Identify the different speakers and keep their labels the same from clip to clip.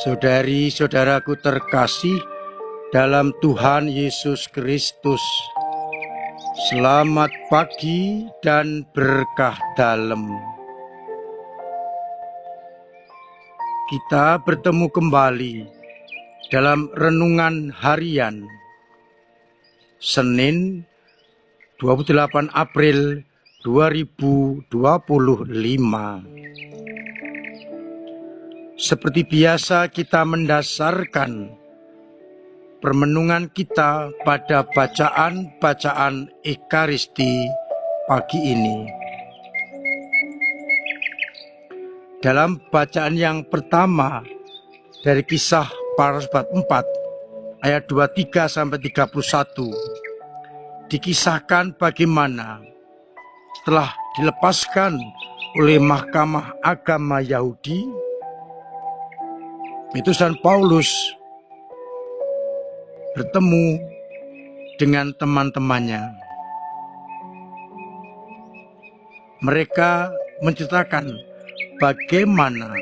Speaker 1: Saudari-saudaraku terkasih dalam Tuhan Yesus Kristus, selamat pagi dan berkah dalam. Kita bertemu kembali dalam renungan harian Senin 28 April 2025. Seperti biasa kita mendasarkan permenungan kita pada bacaan-bacaan Ekaristi pagi ini. Dalam bacaan yang pertama dari Kisah Para Rasul 4 ayat 23 sampai 31 dikisahkan bagaimana setelah dilepaskan oleh Mahkamah Agama Yahudi, utusan Paulus bertemu dengan teman-temannya. Mereka menceritakan bagaimana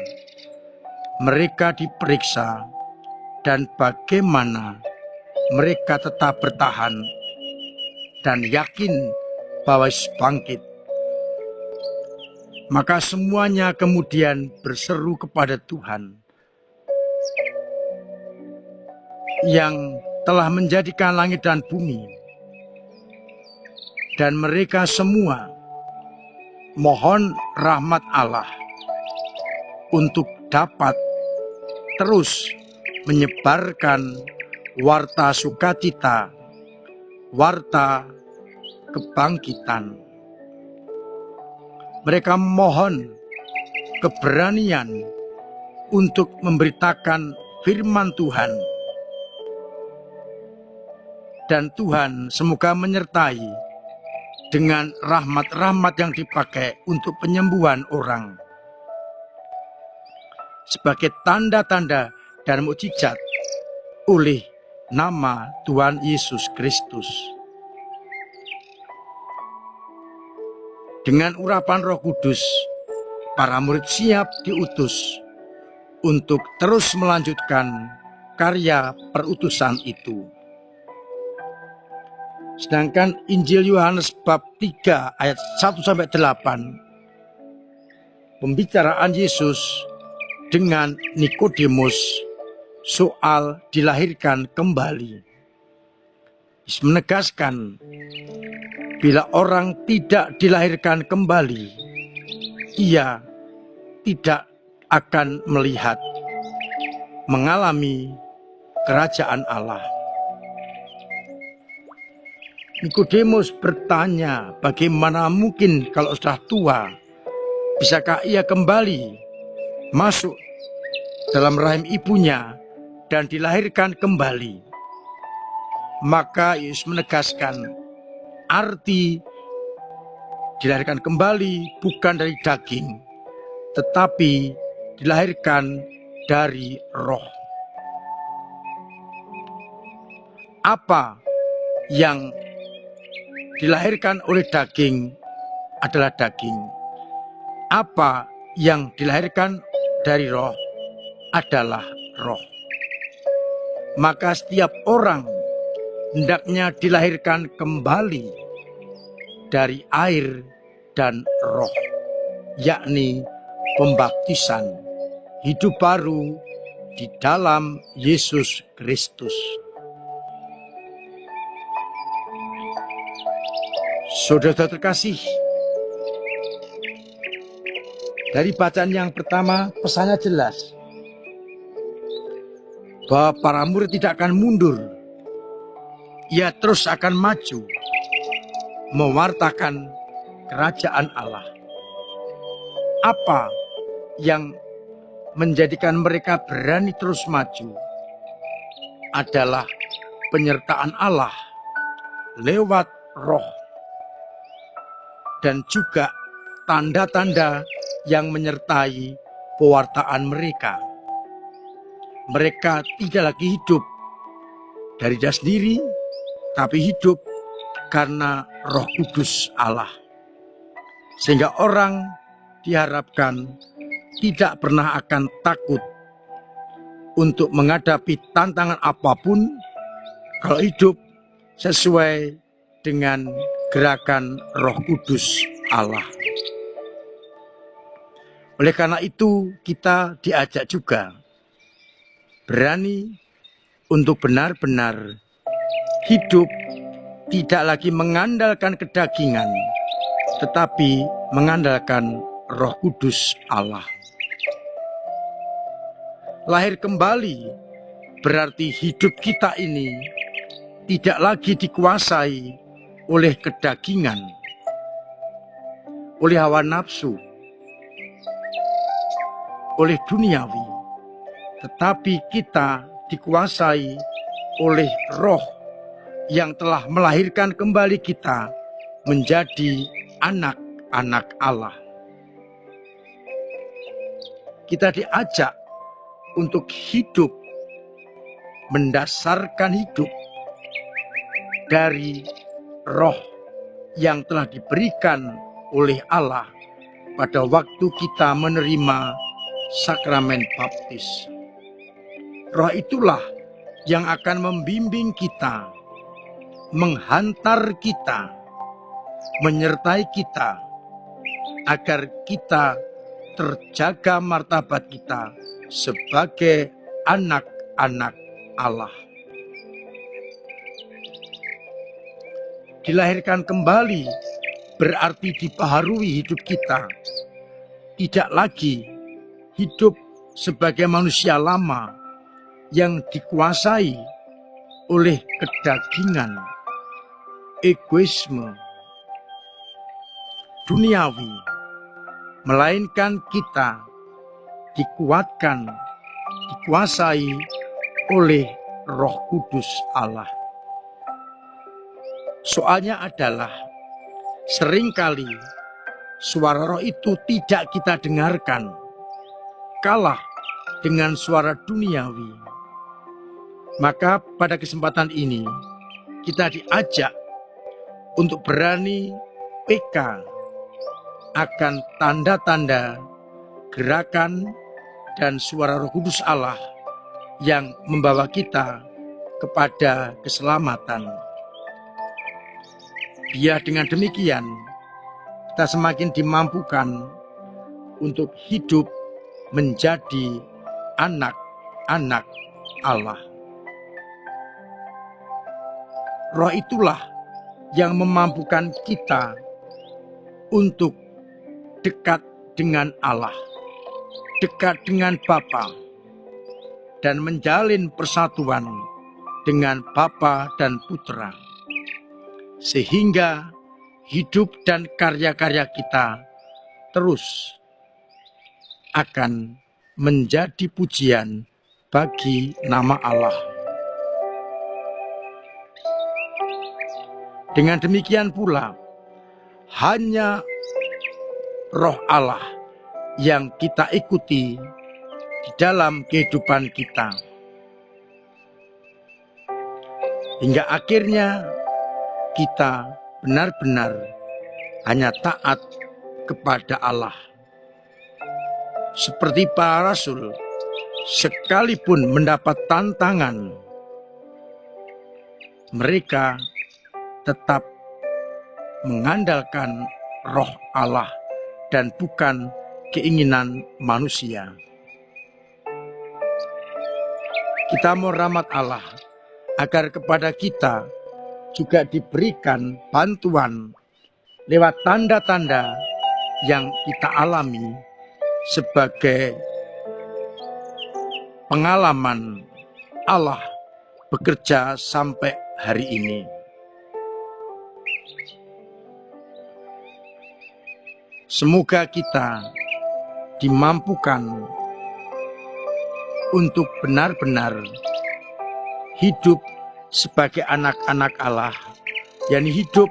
Speaker 1: mereka diperiksa dan bagaimana mereka tetap bertahan dan yakin bahwa Yesus bangkit. Maka semuanya kemudian berseru kepada Tuhan yang telah menjadikan langit dan bumi, dan mereka semua mohon rahmat Allah untuk dapat terus menyebarkan warta sukacita, warta kebangkitan. Mereka mohon keberanian untuk memberitakan firman Tuhan. Dan Tuhan semoga menyertai dengan rahmat-rahmat yang dipakai untuk penyembuhan orang. Sebagai tanda-tanda dan mukjizat oleh nama Tuhan Yesus Kristus. Dengan urapan Roh Kudus, para murid siap diutus untuk terus melanjutkan karya perutusan itu. Sedangkan Injil Yohanes bab 3 ayat 1-8, pembicaraan Yesus dengan Nikodemus soal dilahirkan kembali. Yesus menegaskan, bila orang tidak dilahirkan kembali, ia tidak akan melihat, mengalami kerajaan Allah. Nikodemus bertanya, bagaimana mungkin kalau sudah tua, bisakah ia kembali masuk dalam rahim ibunya dan dilahirkan kembali? Maka Yesus menegaskan, arti dilahirkan kembali bukan dari daging, tetapi dilahirkan dari roh. Apa yang dilahirkan oleh daging adalah daging. Apa yang dilahirkan dari roh adalah roh. Maka setiap orang hendaknya dilahirkan kembali dari air dan roh, yakni pembaptisan hidup baru di dalam Yesus Kristus. Saudara terkasih, dari bacaan yang pertama pesannya jelas bahwa para murid tidak akan mundur. Ia terus akan maju mewartakan kerajaan Allah. Apa yang menjadikan mereka berani terus maju adalah penyertaan Allah lewat roh dan juga tanda-tanda yang menyertai pewartaan mereka. Mereka tidak lagi hidup dari diri sendiri, tapi hidup karena Roh Kudus Allah. Sehingga orang diharapkan tidak pernah akan takut untuk menghadapi tantangan apapun kalau hidup sesuai dengan gerakan Roh Kudus Allah. Oleh karena itu, kita diajak juga berani untuk benar-benar hidup tidak lagi mengandalkan kedagingan, tetapi mengandalkan Roh Kudus Allah. Lahir kembali berarti hidup kita ini tidak lagi dikuasai oleh kedagingan, oleh hawa nafsu, oleh duniawi, tetapi kita dikuasai oleh Roh yang telah melahirkan kembali kita menjadi anak-anak Allah. Kita diajak untuk hidup, mendasarkan hidup dari Roh yang telah diberikan oleh Allah pada waktu kita menerima sakramen baptis. Roh itulah yang akan membimbing kita, menghantar kita, menyertai kita, agar kita terjaga martabat kita sebagai anak-anak Allah. Dilahirkan kembali berarti dibaharui hidup kita. Tidak lagi hidup sebagai manusia lama yang dikuasai oleh kedagingan, egoisme, duniawi, melainkan kita dikuatkan, dikuasai oleh Roh Kudus Allah. Soalnya adalah seringkali suara roh itu tidak kita dengarkan, kalah dengan suara duniawi. Maka pada kesempatan ini kita diajak untuk berani peka akan tanda-tanda gerakan dan suara Roh Kudus Allah yang membawa kita kepada keselamatan. Biar dengan demikian kita semakin dimampukan untuk hidup menjadi anak-anak Allah. Roh itulah yang memampukan kita untuk dekat dengan Allah, dekat dengan Bapa, dan menjalin persatuan dengan Bapa dan Putra, sehingga hidup dan karya-karya kita terus akan menjadi pujian bagi nama Allah. Dengan demikian pula, hanya Roh Allah yang kita ikuti di dalam kehidupan kita, hingga akhirnya kita benar-benar hanya taat kepada Allah. Seperti para rasul, sekalipun mendapat tantangan, mereka tetap mengandalkan Roh Allah dan bukan keinginan manusia. Kita mohon rahmat Allah agar kepada kita juga diberikan bantuan lewat tanda-tanda yang kita alami sebagai pengalaman Allah bekerja sampai hari ini. Semoga kita dimampukan untuk benar-benar hidup sebagai anak-anak Allah, yakni hidup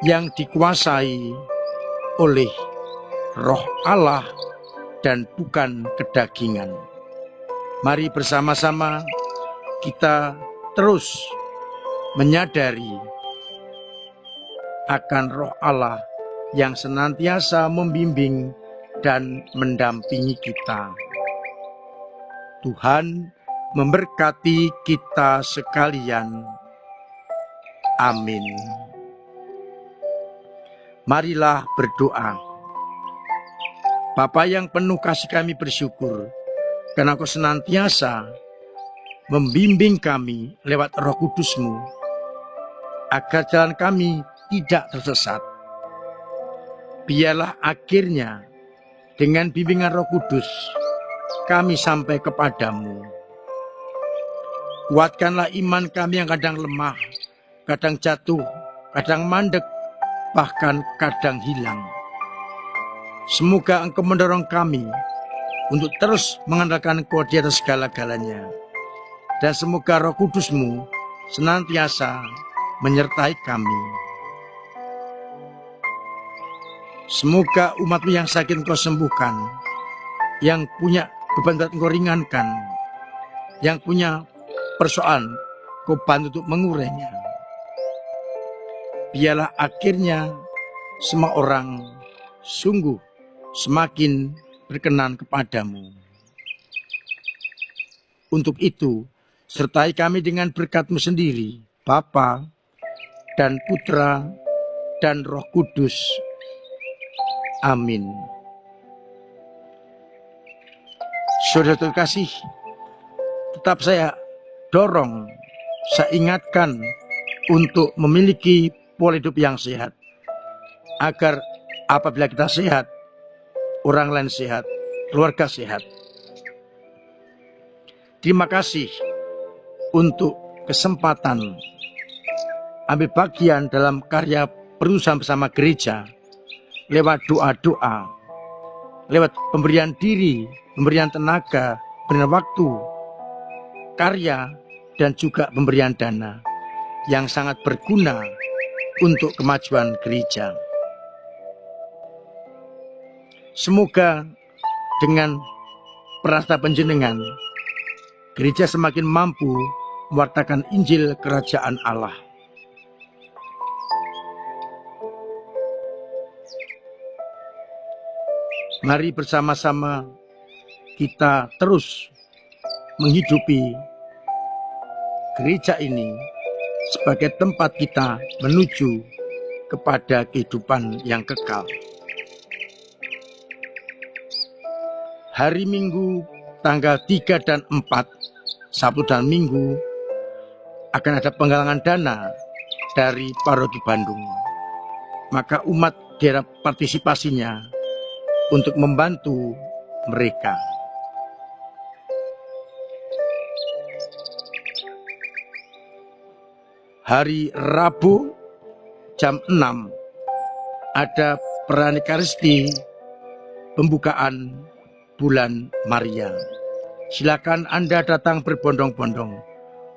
Speaker 1: yang dikuasai oleh Roh Allah dan bukan kedagingan. Mari bersama-sama kita terus menyadari akan Roh Allah yang senantiasa membimbing dan mendampingi kita. Tuhan memberkati kita sekalian. Amin. Marilah berdoa. Bapa yang penuh kasih, kami bersyukur karena Kau senantiasa membimbing kami lewat Roh Kudus-Mu, agar jalan kami tidak tersesat. Biarlah akhirnya dengan bimbingan Roh Kudus kami sampai kepadamu. Kuatkanlah iman kami yang kadang lemah, kadang jatuh, kadang mandek, bahkan kadang hilang. Semoga Engkau mendorong kami untuk terus mengandalkan Engkau di atas segala-galanya. Dan semoga Roh Kudus-Mu senantiasa menyertai kami. Semoga umat-Mu yang sakit Engkau sembuhkan, yang punya beban berat Engkau ringankan, yang punya persoalan Kau bantu untuk mengurainya. Biarlah akhirnya semua orang sungguh semakin berkenan kepadamu. Untuk itu, sertai kami dengan berkat-Mu sendiri, Bapa dan Putra dan Roh Kudus. Amin. Saudara terkasih, tetap saya dorong, saya ingatkan untuk memiliki pola hidup yang sehat, agar apabila kita sehat, orang lain sehat, keluarga sehat. Terima kasih untuk kesempatan ambil bagian dalam karya perusahaan bersama gereja, lewat doa-doa, lewat pemberian diri, pemberian tenaga, pemberian waktu, karya, dan juga pemberian dana yang sangat berguna untuk kemajuan gereja. Semoga dengan perasa panjenengan, gereja semakin mampu mewartakan Injil Kerajaan Allah. Mari bersama-sama kita terus menghidupi gereja ini sebagai tempat kita menuju kepada kehidupan yang kekal. Hari Minggu tanggal 3 dan 4, Sabtu dan Minggu, akan ada penggalangan dana dari Paroki Bandung. Maka umat diharap partisipasinya untuk membantu mereka. Hari Rabu jam 6 ada perayaan Ekaristi pembukaan bulan Maria. Silakan Anda datang berbondong-bondong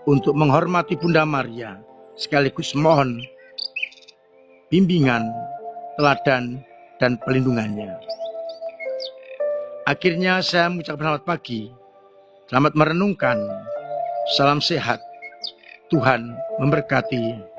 Speaker 1: untuk menghormati Bunda Maria, sekaligus mohon bimbingan, teladan, dan pelindungannya. Akhirnya saya mengucapkan selamat pagi, selamat merenungkan, salam sehat, Tuhan memberkati.